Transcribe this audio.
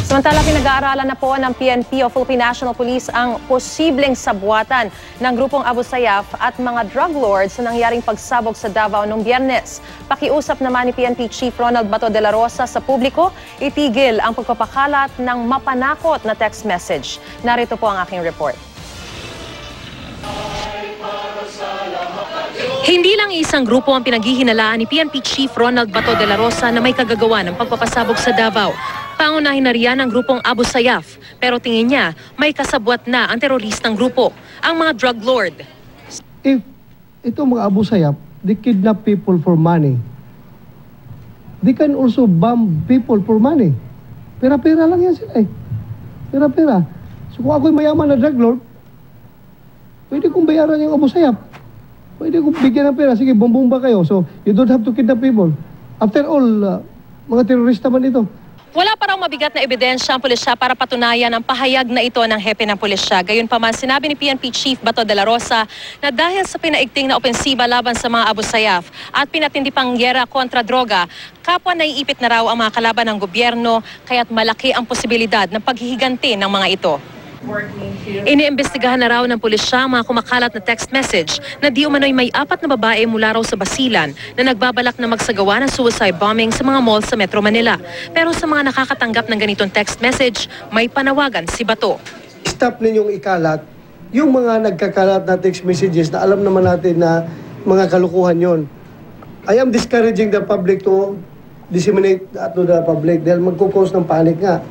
Samantala, pinag-aaralan na po ng PNP o Philippine National Police ang posibleng sabwatan ng grupong Abu Sayyaf at mga drug lords sa nangyaring pagsabog sa Davao noong Biyernes. Pakiusap naman ni PNP Chief Ronald Bato de la Rosa sa publiko, itigil ang pagpapakalat ng mapanakot na text message. Narito po ang aking report. Hindi lang isang grupo ang pinaghihinalaan ni PNP Chief Ronald Bato de la Rosa na may kagagawa ng pagpapasabog sa Davao. Pangunahin na riyan ang grupong Abu Sayyaf, pero tingin niya may kasabwat na ang teroristang grupo, ang mga drug lord. If itong mga Abu Sayyaf, they kidnap people for money, they can also bomb people for money. Pera-pera lang yan sila eh. Pera-pera. So kung ako'y mayaman na drug lord, pwede kong bayaran yung Abu Sayyaf. Pwede kong bigyan ng pera. Sige, bumbumba kayo. So you don't have to kidnap people. After all, mga terorista man ito. Wala pa raw mabigat na ebidensya ang pulisya para patunayan ang pahayag na ito ng hepe ng pulisya. Gayunpaman, sinabi ni PNP Chief Bato de la Rosa na dahil sa pinaigting na opensiba laban sa mga Abu Sayyaf at pinatindi pang gyera kontra droga, kapwa naiipit na raw ang mga kalaban ng gobyerno, kaya't malaki ang posibilidad ng paghihiganti ng mga ito. Iniimbestigahan na raw ng pulisya ang mga kumakalat na text message na di umano'y may 4 na babae mula raw sa Basilan na nagbabalak na magsagawa ng suicide bombing sa mga mall sa Metro Manila. Pero sa mga nakakatanggap ng ganitong text message, may panawagan si Bato. Stop ninyong ikalat yung mga nagkakalat na text messages na alam naman natin na mga kalukuhan yon. I am discouraging the public to disseminate that to the public dahil magkukos ng panic nga.